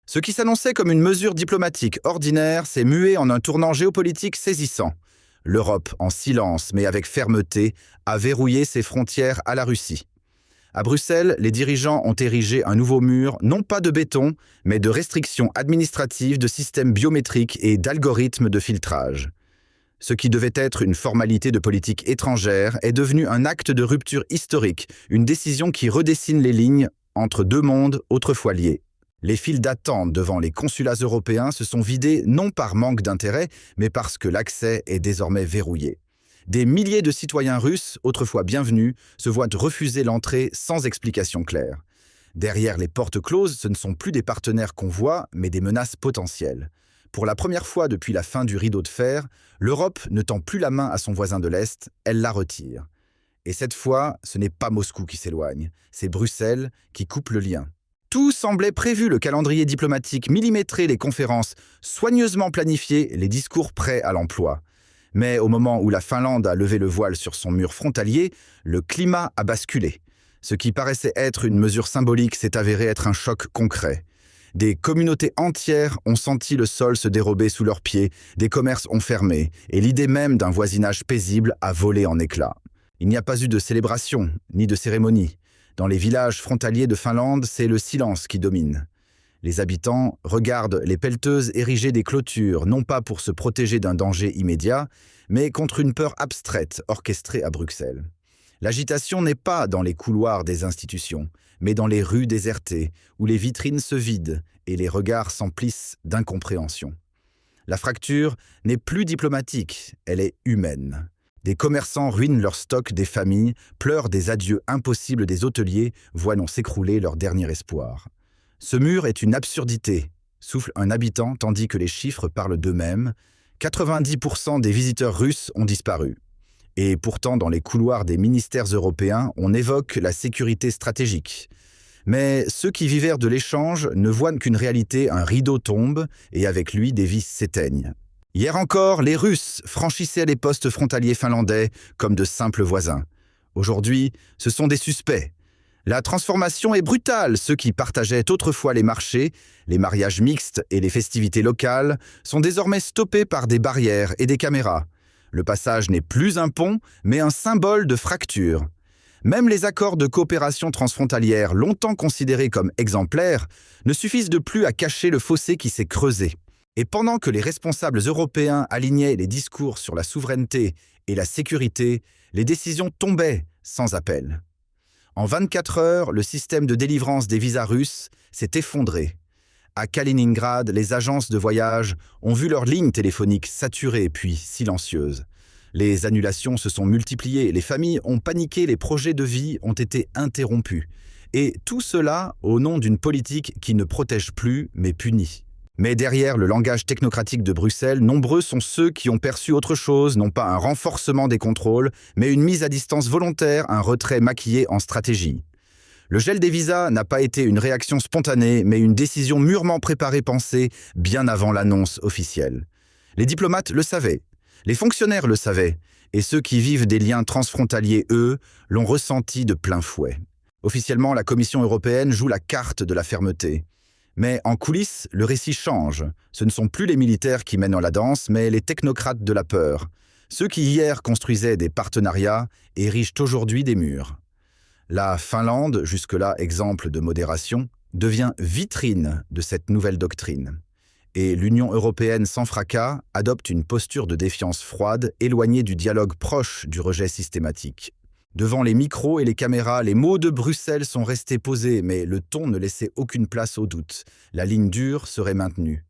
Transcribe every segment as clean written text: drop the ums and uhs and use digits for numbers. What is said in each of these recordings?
Ce qui s'annonçait comme une mesure diplomatique ordinaire s'est mué en un tournant géopolitique saisissant. L'Europe, en silence mais avec fermeté, a verrouillé ses frontières à la Russie. À Bruxelles, les dirigeants ont érigé un nouveau mur, non pas de béton, mais de restrictions administratives, de systèmes biométriques et d'algorithmes de filtrage. Ce qui devait être une formalité de politique étrangère est devenu un acte de rupture historique, une décision qui redessine les lignes entre deux mondes autrefois liés. Les files d'attente devant les consulats européens se sont vidés non par manque d'intérêt, mais parce que l'accès est désormais verrouillé. Des milliers de citoyens russes, autrefois bienvenus, se voient refuser l'entrée sans explication claire. Derrière les portes closes, ce ne sont plus des partenaires qu'on voit, mais des menaces potentielles. Pour la première fois depuis la fin du rideau de fer, l'Europe ne tend plus la main à son voisin de l'Est, elle la retire. Et cette fois, ce n'est pas Moscou qui s'éloigne, c'est Bruxelles qui coupe le lien. Tout semblait prévu, le calendrier diplomatique millimétré, les conférences soigneusement planifiées, les discours prêts à l'emploi. Mais au moment où la Finlande a levé le voile sur son mur frontalier, le climat a basculé. Ce qui paraissait être une mesure symbolique s'est avéré être un choc concret. Des communautés entières ont senti le sol se dérober sous leurs pieds, des commerces ont fermé, et l'idée même d'un voisinage paisible a volé en éclats. Il n'y a pas eu de célébration, ni de cérémonie. Dans les villages frontaliers de Finlande, c'est le silence qui domine. Les habitants regardent les pelleteuses ériger des clôtures, non pas pour se protéger d'un danger immédiat, mais contre une peur abstraite orchestrée à Bruxelles. L'agitation n'est pas dans les couloirs des institutions, mais dans les rues désertées, où les vitrines se vident et les regards s'emplissent d'incompréhension. La fracture n'est plus diplomatique, elle est humaine. Des commerçants ruinent leurs stocks, des familles pleurent des adieux impossibles, des hôteliers voient s'écrouler leur dernier espoir. Ce mur est une absurdité, souffle un habitant tandis que les chiffres parlent d'eux-mêmes. 90% des visiteurs russes ont disparu. Et pourtant, dans les couloirs des ministères européens, on évoque la sécurité stratégique. Mais ceux qui vivèrent de l'échange ne voient qu'une réalité, un rideau tombe et avec lui des vies s'éteignent. Hier encore, les Russes franchissaient les postes frontaliers finlandais comme de simples voisins. Aujourd'hui, ce sont des suspects. La transformation est brutale. Ceux qui partageaient autrefois les marchés, les mariages mixtes et les festivités locales sont désormais stoppés par des barrières et des caméras. Le passage n'est plus un pont, mais un symbole de fracture. Même les accords de coopération transfrontalière, longtemps considérés comme exemplaires, ne suffisent de plus à cacher le fossé qui s'est creusé. Et pendant que les responsables européens alignaient les discours sur la souveraineté et la sécurité, les décisions tombaient sans appel. En 24 heures, le système de délivrance des visas russes s'est effondré. À Kaliningrad, les agences de voyage ont vu leurs lignes téléphoniques saturées puis silencieuses. Les annulations se sont multipliées, les familles ont paniqué, les projets de vie ont été interrompus. Et tout cela au nom d'une politique qui ne protège plus mais punit. Mais derrière le langage technocratique de Bruxelles, nombreux sont ceux qui ont perçu autre chose, non pas un renforcement des contrôles, mais une mise à distance volontaire, un retrait maquillé en stratégie. Le gel des visas n'a pas été une réaction spontanée, mais une décision mûrement préparée, pensée, bien avant l'annonce officielle. Les diplomates le savaient, les fonctionnaires le savaient, et ceux qui vivent des liens transfrontaliers, eux, l'ont ressenti de plein fouet. Officiellement, la Commission européenne joue la carte de la fermeté. Mais en coulisses, le récit change. Ce ne sont plus les militaires qui mènent la danse, mais les technocrates de la peur. Ceux qui hier construisaient des partenariats érigent aujourd'hui des murs. La Finlande, jusque-là exemple de modération, devient vitrine de cette nouvelle doctrine. Et l'Union européenne sans fracas adopte une posture de défiance froide, éloignée du dialogue proche du rejet systématique. Devant les micros et les caméras, les mots de Bruxelles sont restés posés, mais le ton ne laissait aucune place au doute. La ligne dure serait maintenue.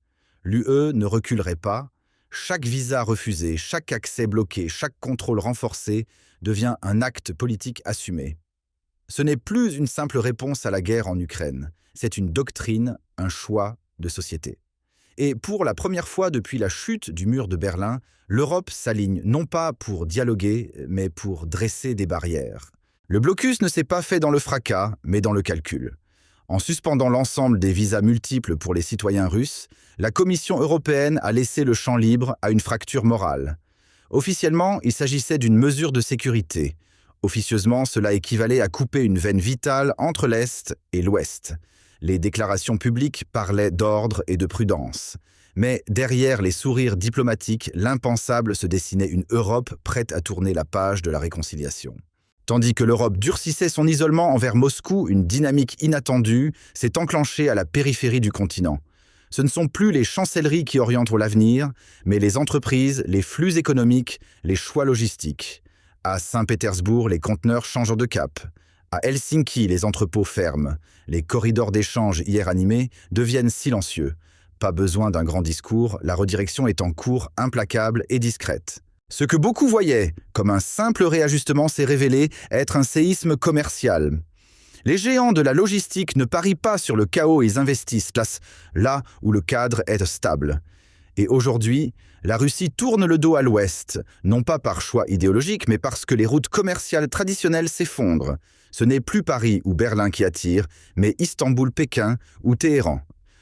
L'UE ne reculerait pas. Chaque visa refusé, chaque accès bloqué, chaque contrôle renforcé devient un acte politique assumé. Ce n'est plus une simple réponse à la guerre en Ukraine. C'est une doctrine, un choix de société. Et pour la première fois depuis la chute du mur de Berlin, l'Europe s'aligne non pas pour dialoguer, mais pour dresser des barrières. Le blocus ne s'est pas fait dans le fracas, mais dans le calcul. En suspendant l'ensemble des visas multiples pour les citoyens russes, la Commission européenne a laissé le champ libre à une fracture morale. Officiellement, il s'agissait d'une mesure de sécurité. Officieusement, cela équivalait à couper une veine vitale entre l'Est et l'Ouest. Les déclarations publiques parlaient d'ordre et de prudence. Mais derrière les sourires diplomatiques, l'impensable se dessinait une Europe prête à tourner la page de la réconciliation. Tandis que l'Europe durcissait son isolement envers Moscou, une dynamique inattendue s'est enclenchée à la périphérie du continent. Ce ne sont plus les chancelleries qui orientent l'avenir, mais les entreprises, les flux économiques, les choix logistiques. À Saint-Pétersbourg, les conteneurs changent de cap. À Helsinki, les entrepôts ferment. Les corridors d'échange hier animés deviennent silencieux. Pas besoin d'un grand discours, la redirection est en cours, implacable et discrète. Ce que beaucoup voyaient comme un simple réajustement s'est révélé être un séisme commercial. Les géants de la logistique ne parient pas sur le chaos et ils investissent là où le cadre est stable. Et aujourd'hui, la Russie tourne le dos à l'Ouest, non pas par choix idéologique, mais parce que les routes commerciales traditionnelles s'effondrent. Ce n'est plus Paris ou Berlin qui attire, mais Istanbul-Pékin ou Téhéran.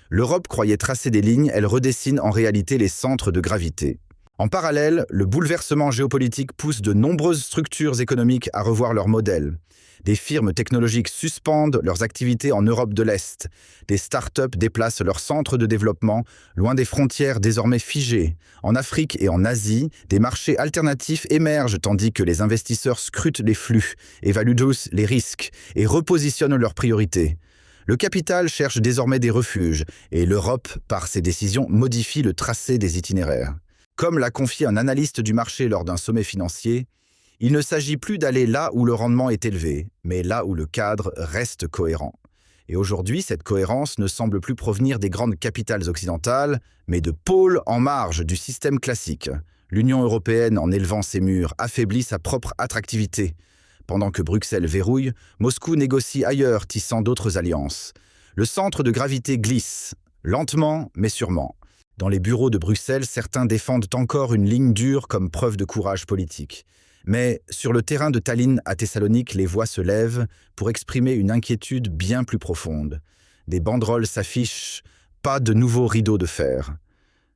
L'Europe croyait tracer des lignes, elle redessine en réalité les centres de gravité. En parallèle, le bouleversement géopolitique pousse de nombreuses structures économiques à revoir leur modèle. Des firmes technologiques suspendent leurs activités en Europe de l'Est. Des start-up déplacent leurs centres de développement loin des frontières désormais figées. En Afrique et en Asie, des marchés alternatifs émergent tandis que les investisseurs scrutent les flux, évaluent tous les risques et repositionnent leurs priorités. Le capital cherche désormais des refuges et l'Europe, par ses décisions, modifie le tracé des itinéraires. Comme l'a confié un analyste du marché lors d'un sommet financier, il ne s'agit plus d'aller là où le rendement est élevé, mais là où le cadre reste cohérent. Et aujourd'hui, cette cohérence ne semble plus provenir des grandes capitales occidentales, mais de pôles en marge du système classique. L'Union européenne, en élevant ses murs, affaiblit sa propre attractivité. Pendant que Bruxelles verrouille, Moscou négocie ailleurs, tissant d'autres alliances. Le centre de gravité glisse, lentement mais sûrement. Dans les bureaux de Bruxelles, certains défendent encore une ligne dure comme preuve de courage politique. Mais sur le terrain de Tallinn à Thessalonique, les voix se lèvent pour exprimer une inquiétude bien plus profonde. Des banderoles s'affichent, pas de nouveaux rideaux de fer.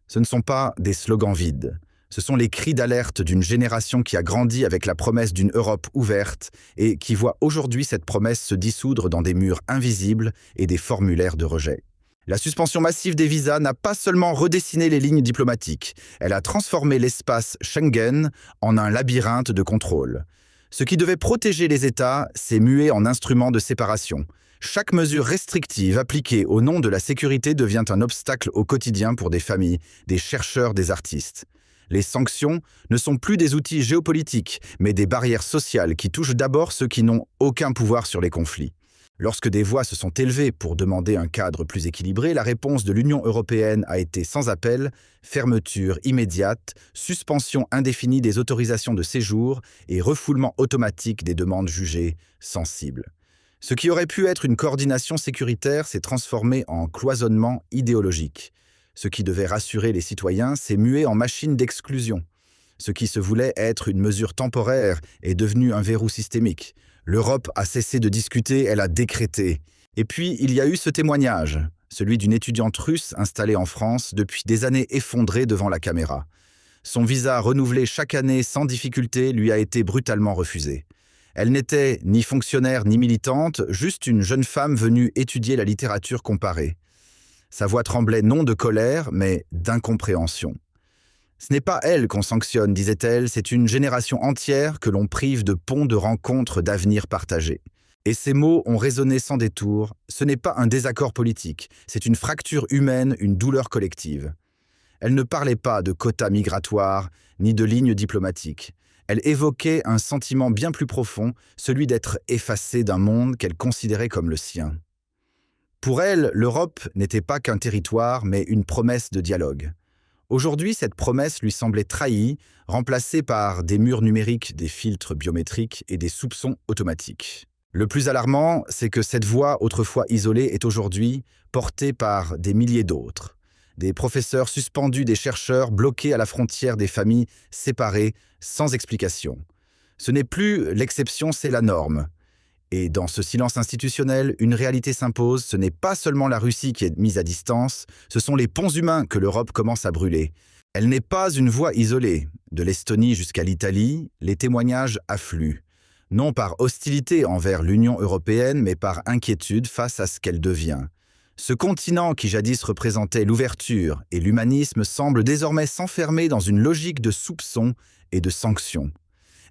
Ce ne sont pas des slogans vides. Ce sont les cris d'alerte d'une génération qui a grandi avec la promesse d'une Europe ouverte et qui voit aujourd'hui cette promesse se dissoudre dans des murs invisibles et des formulaires de rejet. La suspension massive des visas n'a pas seulement redessiné les lignes diplomatiques, elle a transformé l'espace Schengen en un labyrinthe de contrôle. Ce qui devait protéger les États s'est mué en instrument de séparation. Chaque mesure restrictive appliquée au nom de la sécurité devient un obstacle au quotidien pour des familles, des chercheurs, des artistes. Les sanctions ne sont plus des outils géopolitiques, mais des barrières sociales qui touchent d'abord ceux qui n'ont aucun pouvoir sur les conflits. Lorsque des voix se sont élevées pour demander un cadre plus équilibré, la réponse de l'Union européenne a été sans appel, fermeture immédiate, suspension indéfinie des autorisations de séjour et refoulement automatique des demandes jugées sensibles. Ce qui aurait pu être une coordination sécuritaire s'est transformé en cloisonnement idéologique. Ce qui devait rassurer les citoyens s'est mué en machine d'exclusion. Ce qui se voulait être une mesure temporaire est devenu un verrou systémique. L'Europe a cessé de discuter, elle a décrété. Et puis, il y a eu ce témoignage, celui d'une étudiante russe installée en France depuis des années effondrée devant la caméra. Son visa renouvelé chaque année sans difficulté lui a été brutalement refusé. Elle n'était ni fonctionnaire ni militante, juste une jeune femme venue étudier la littérature comparée. Sa voix tremblait non de colère, mais d'incompréhension. Ce n'est pas elle qu'on sanctionne, disait-elle, c'est une génération entière que l'on prive de ponts de rencontres d'avenir partagés. Et ces mots ont résonné sans détour. Ce n'est pas un désaccord politique, c'est une fracture humaine, une douleur collective. Elle ne parlait pas de quotas migratoires, ni de lignes diplomatiques. Elle évoquait un sentiment bien plus profond, celui d'être effacée d'un monde qu'elle considérait comme le sien. Pour elle, l'Europe n'était pas qu'un territoire, mais une promesse de dialogue. Aujourd'hui, cette promesse lui semblait trahie, remplacée par des murs numériques, des filtres biométriques et des soupçons automatiques. Le plus alarmant, c'est que cette voix autrefois isolée est aujourd'hui portée par des milliers d'autres. Des professeurs suspendus, des chercheurs bloqués à la frontière, des familles séparées, sans explication. Ce n'est plus l'exception, c'est la norme. Et dans ce silence institutionnel, une réalité s'impose, ce n'est pas seulement la Russie qui est mise à distance, ce sont les ponts humains que l'Europe commence à brûler. Elle n'est pas une voie isolée. De l'Estonie jusqu'à l'Italie, les témoignages affluent. Non par hostilité envers l'Union européenne, mais par inquiétude face à ce qu'elle devient. Ce continent qui jadis représentait l'ouverture et l'humanisme semble désormais s'enfermer dans une logique de soupçons et de sanctions.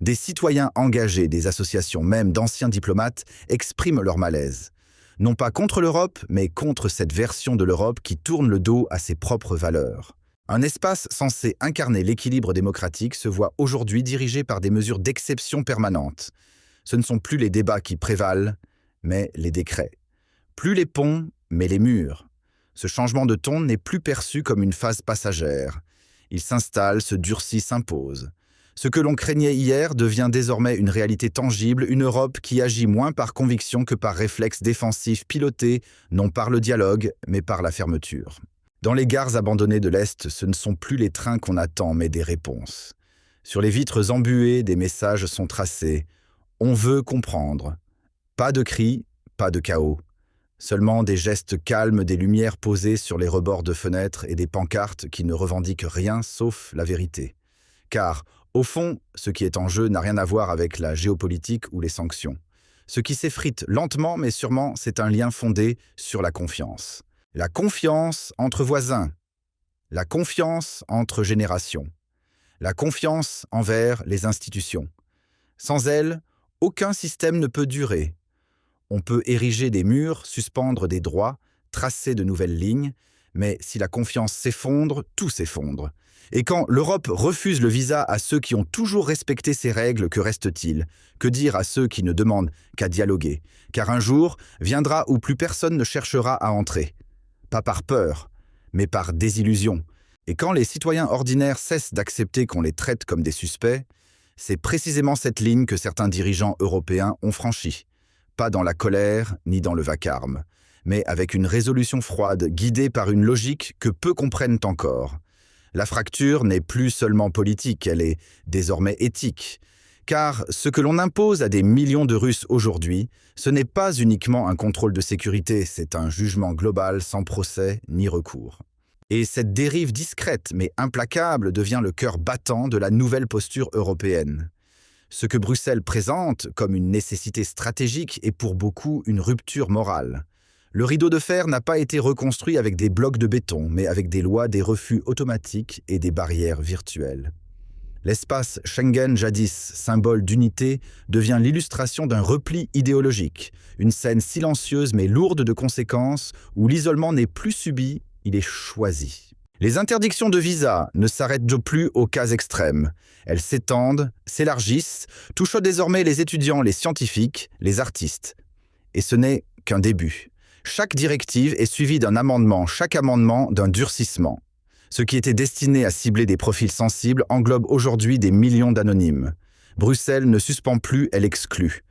Des citoyens engagés, des associations même d'anciens diplomates expriment leur malaise. Non pas contre l'Europe, mais contre cette version de l'Europe qui tourne le dos à ses propres valeurs. Un espace censé incarner l'équilibre démocratique se voit aujourd'hui dirigé par des mesures d'exception permanentes. Ce ne sont plus les débats qui prévalent, mais les décrets. Plus les ponts, mais les murs. Ce changement de ton n'est plus perçu comme une phase passagère. Il s'installe, se durcit, s'impose. Ce que l'on craignait hier devient désormais une réalité tangible, une Europe qui agit moins par conviction que par réflexe défensif piloté, non par le dialogue, mais par la fermeture. Dans les gares abandonnées de l'Est, ce ne sont plus les trains qu'on attend, mais des réponses. Sur les vitres embuées, des messages sont tracés. On veut comprendre. Pas de cris, pas de chaos. Seulement des gestes calmes, des lumières posées sur les rebords de fenêtres et des pancartes qui ne revendiquent rien sauf la vérité. Car, au fond, ce qui est en jeu n'a rien à voir avec la géopolitique ou les sanctions. Ce qui s'effrite lentement mais sûrement, c'est un lien fondé sur la confiance. La confiance entre voisins, la confiance entre générations, la confiance envers les institutions. Sans elle, aucun système ne peut durer. On peut ériger des murs, suspendre des droits, tracer de nouvelles lignes, mais si la confiance s'effondre, tout s'effondre. Et quand l'Europe refuse le visa à ceux qui ont toujours respecté ses règles, que reste-t-il? Que dire à ceux qui ne demandent qu'à dialoguer? Car un jour viendra où plus personne ne cherchera à entrer. Pas par peur, mais par désillusion. Et quand les citoyens ordinaires cessent d'accepter qu'on les traite comme des suspects, c'est précisément cette ligne que certains dirigeants européens ont franchie. Pas dans la colère ni dans le vacarme, mais avec une résolution froide guidée par une logique que peu comprennent encore. La fracture n'est plus seulement politique, elle est désormais éthique. Car ce que l'on impose à des millions de Russes aujourd'hui, ce n'est pas uniquement un contrôle de sécurité, c'est un jugement global sans procès ni recours. Et cette dérive discrète mais implacable devient le cœur battant de la nouvelle posture européenne. Ce que Bruxelles présente comme une nécessité stratégique est pour beaucoup une rupture morale. Le rideau de fer n'a pas été reconstruit avec des blocs de béton, mais avec des lois, des refus automatiques et des barrières virtuelles. L'espace Schengen, jadis symbole d'unité, devient l'illustration d'un repli idéologique, une scène silencieuse mais lourde de conséquences où l'isolement n'est plus subi, il est choisi. Les interdictions de visa ne s'arrêtent plus aux cas extrêmes. Elles s'étendent, s'élargissent, touchent désormais les étudiants, les scientifiques, les artistes. Et ce n'est qu'un début. Chaque directive est suivie d'un amendement, chaque amendement d'un durcissement. Ce qui était destiné à cibler des profils sensibles englobe aujourd'hui des millions d'anonymes. Bruxelles ne suspend plus, elle exclut.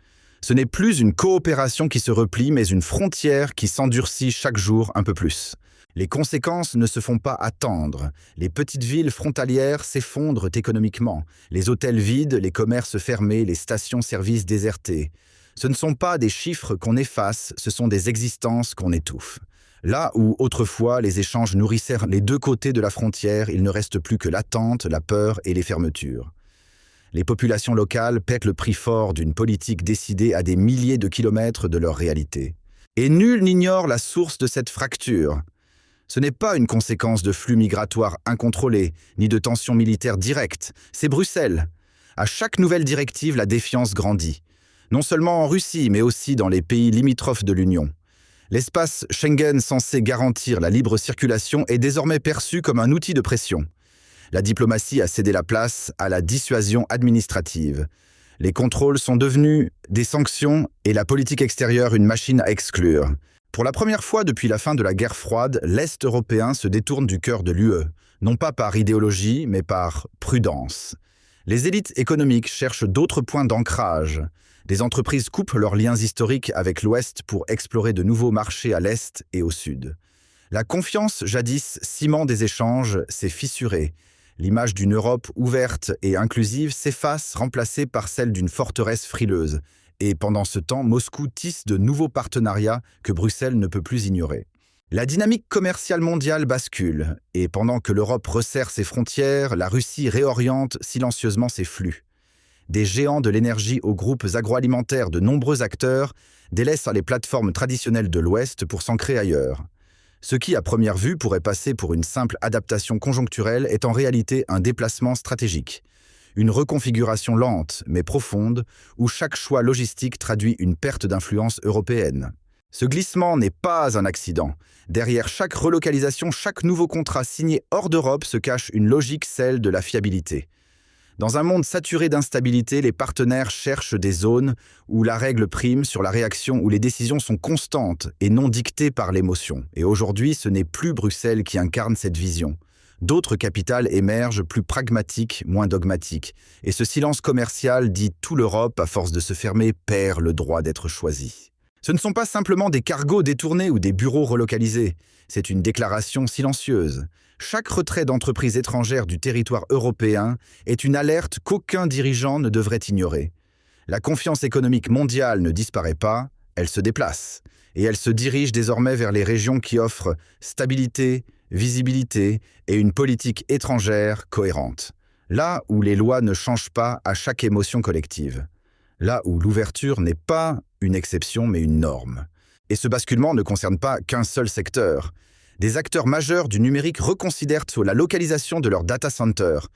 Ce n'est plus une coopération qui se replie, mais une frontière qui s'endurcit chaque jour un peu plus. Les conséquences ne se font pas attendre. Les petites villes frontalières s'effondrent économiquement. Les hôtels vides, les commerces fermés, les stations-service désertées. Ce ne sont pas des chiffres qu'on efface, ce sont des existences qu'on étouffe. Là où, autrefois, les échanges nourrissaient les deux côtés de la frontière, il ne reste plus que l'attente, la peur et les fermetures. Les populations locales paient le prix fort d'une politique décidée à des milliers de kilomètres de leur réalité. Et nul n'ignore la source de cette fracture. Ce n'est pas une conséquence de flux migratoires incontrôlés, ni de tensions militaires directes, c'est Bruxelles. À chaque nouvelle directive, la défiance grandit. Non seulement en Russie, mais aussi dans les pays limitrophes de l'Union. L'espace Schengen censé garantir la libre circulation est désormais perçu comme un outil de pression. La diplomatie a cédé la place à la dissuasion administrative. Les contrôles sont devenus des sanctions et la politique extérieure une machine à exclure. Pour la première fois depuis la fin de la guerre froide, l'Est européen se détourne du cœur de l'UE, non pas par idéologie, mais par prudence. Les élites économiques cherchent d'autres points d'ancrage. Des entreprises coupent leurs liens historiques avec l'Ouest pour explorer de nouveaux marchés à l'Est et au Sud. La confiance, jadis ciment des échanges, s'est fissurée. L'image d'une Europe ouverte et inclusive s'efface, remplacée par celle d'une forteresse frileuse. Et pendant ce temps, Moscou tisse de nouveaux partenariats que Bruxelles ne peut plus ignorer. La dynamique commerciale mondiale bascule, et pendant que l'Europe resserre ses frontières, la Russie réoriente silencieusement ses flux. Des géants de l'énergie aux groupes agroalimentaires de nombreux acteurs délaissent les plateformes traditionnelles de l'Ouest pour s'ancrer ailleurs. Ce qui, à première vue, pourrait passer pour une simple adaptation conjoncturelle est en réalité un déplacement stratégique. Une reconfiguration lente, mais profonde, où chaque choix logistique traduit une perte d'influence européenne. Ce glissement n'est pas un accident. Derrière chaque relocalisation, chaque nouveau contrat signé hors d'Europe se cache une logique, celle de la fiabilité. Dans un monde saturé d'instabilité, les partenaires cherchent des zones où la règle prime sur la réaction, où les décisions sont constantes et non dictées par l'émotion. Et aujourd'hui, ce n'est plus Bruxelles qui incarne cette vision. D'autres capitales émergent plus pragmatiques, moins dogmatiques. Et ce silence commercial dit tout l'Europe, à force de se fermer, perd le droit d'être choisie. Ce ne sont pas simplement des cargos détournés ou des bureaux relocalisés. C'est une déclaration silencieuse. Chaque retrait d'entreprises étrangères du territoire européen est une alerte qu'aucun dirigeant ne devrait ignorer. La confiance économique mondiale ne disparaît pas, elle se déplace. Et elle se dirige désormais vers les régions qui offrent stabilité, visibilité et une politique étrangère cohérente. Là où les lois ne changent pas à chaque émotion collective. Là où l'ouverture n'est pas une exception mais une norme. Et ce basculement ne concerne pas qu'un seul secteur. Des acteurs majeurs du numérique reconsidèrent la localisation de leurs data centers.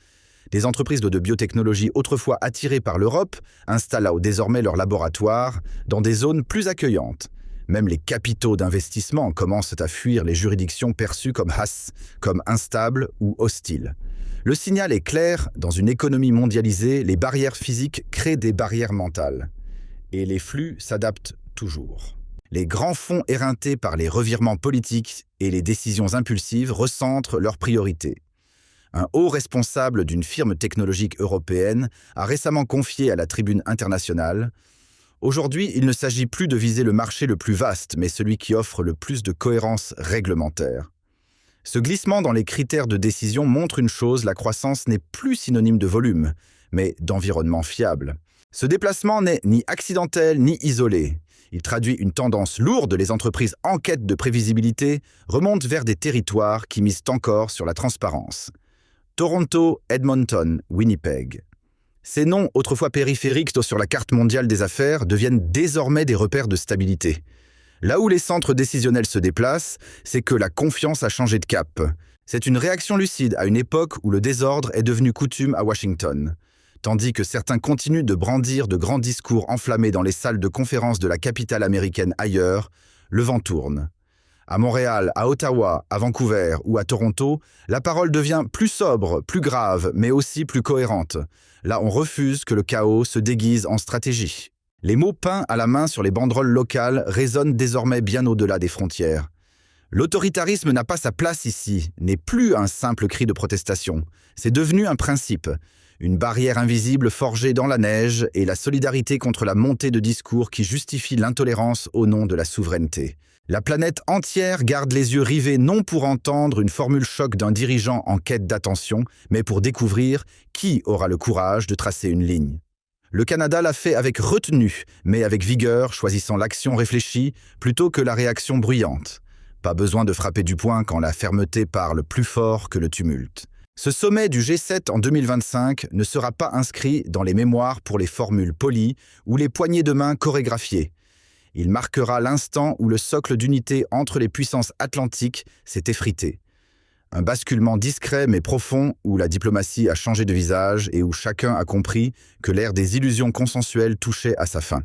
Des entreprises de biotechnologie autrefois attirées par l'Europe installent désormais leurs laboratoires dans des zones plus accueillantes. Même les capitaux d'investissement commencent à fuir les juridictions perçues comme instables ou hostiles. Le signal est clair, dans une économie mondialisée, les barrières physiques créent des barrières mentales. Et les flux s'adaptent toujours. Les grands fonds éreintés par les revirements politiques et les décisions impulsives recentrent leurs priorités. Un haut responsable d'une firme technologique européenne a récemment confié à la Tribune internationale « Aujourd'hui, il ne s'agit plus de viser le marché le plus vaste, mais celui qui offre le plus de cohérence réglementaire. » Ce glissement dans les critères de décision montre une chose, la croissance n'est plus synonyme de volume, mais d'environnement fiable. Ce déplacement n'est ni accidentel ni isolé. Il traduit une tendance lourde, les entreprises en quête de prévisibilité remontent vers des territoires qui misent encore sur la transparence. Toronto, Edmonton, Winnipeg. Ces noms, autrefois périphériques sur la carte mondiale des affaires, deviennent désormais des repères de stabilité. Là où les centres décisionnels se déplacent, c'est que la confiance a changé de cap. C'est une réaction lucide à une époque où le désordre est devenu coutume à Washington. Tandis que certains continuent de brandir de grands discours enflammés dans les salles de conférence de la capitale américaine ailleurs, le vent tourne. À Montréal, à Ottawa, à Vancouver ou à Toronto, la parole devient plus sobre, plus grave, mais aussi plus cohérente. Là, on refuse que le chaos se déguise en stratégie. Les mots peints à la main sur les banderoles locales résonnent désormais bien au-delà des frontières. L'autoritarisme n'a pas sa place ici, n'est plus un simple cri de protestation. C'est devenu un principe. Une barrière invisible forgée dans la neige et la solidarité contre la montée de discours qui justifie l'intolérance au nom de la souveraineté. La planète entière garde les yeux rivés non pour entendre une formule choc d'un dirigeant en quête d'attention, mais pour découvrir qui aura le courage de tracer une ligne. Le Canada l'a fait avec retenue, mais avec vigueur, choisissant l'action réfléchie plutôt que la réaction bruyante. Pas besoin de frapper du poing quand la fermeté parle plus fort que le tumulte. Ce sommet du G7 en 2025 ne sera pas inscrit dans les mémoires pour les formules polies ou les poignées de main chorégraphiées. Il marquera l'instant où le socle d'unité entre les puissances atlantiques s'est effrité. Un basculement discret mais profond où la diplomatie a changé de visage et où chacun a compris que l'ère des illusions consensuelles touchait à sa fin.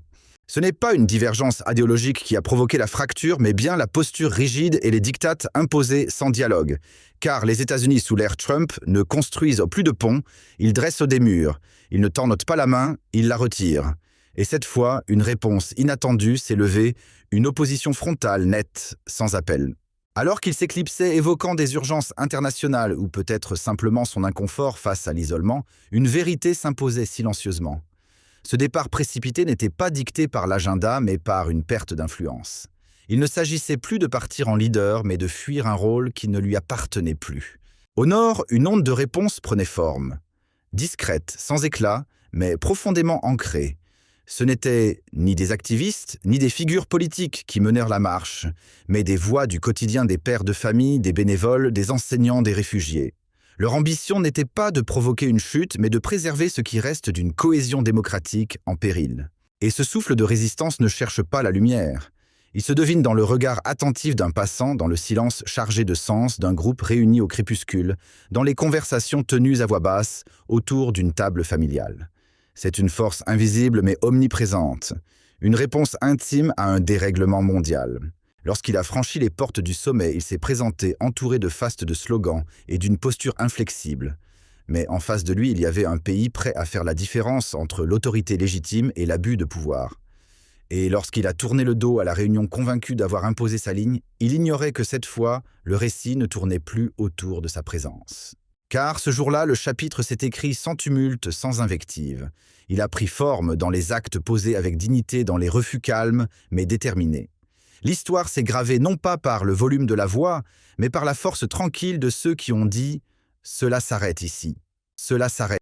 Ce n'est pas une divergence idéologique qui a provoqué la fracture, mais bien la posture rigide et les diktats imposés sans dialogue. Car les États-Unis sous l'ère Trump ne construisent plus de ponts, ils dressent des murs. Ils ne tendent pas la main, ils la retirent. Et cette fois, une réponse inattendue s'est levée, une opposition frontale, nette, sans appel. Alors qu'il s'éclipsait évoquant des urgences internationales ou peut-être simplement son inconfort face à l'isolement, une vérité s'imposait silencieusement. Ce départ précipité n'était pas dicté par l'agenda, mais par une perte d'influence. Il ne s'agissait plus de partir en leader, mais de fuir un rôle qui ne lui appartenait plus. Au nord, une onde de réponse prenait forme. Discrète, sans éclat, mais profondément ancrée. Ce n'étaient ni des activistes, ni des figures politiques qui menèrent la marche, mais des voix du quotidien des pères de famille, des bénévoles, des enseignants, des réfugiés. Leur ambition n'était pas de provoquer une chute, mais de préserver ce qui reste d'une cohésion démocratique en péril. Et ce souffle de résistance ne cherche pas la lumière. Il se devine dans le regard attentif d'un passant, dans le silence chargé de sens d'un groupe réuni au crépuscule, dans les conversations tenues à voix basse autour d'une table familiale. C'est une force invisible mais omniprésente, une réponse intime à un dérèglement mondial. Lorsqu'il a franchi les portes du sommet, il s'est présenté entouré de fastes de slogans et d'une posture inflexible. Mais en face de lui, il y avait un pays prêt à faire la différence entre l'autorité légitime et l'abus de pouvoir. Et lorsqu'il a tourné le dos à la réunion convaincu d'avoir imposé sa ligne, il ignorait que cette fois, le récit ne tournait plus autour de sa présence. Car ce jour-là, le chapitre s'est écrit sans tumulte, sans invective. Il a pris forme dans les actes posés avec dignité, dans les refus calmes, mais déterminés. L'histoire s'est gravée non pas par le volume de la voix, mais par la force tranquille de ceux qui ont dit « Cela s'arrête ici. Cela s'arrête ».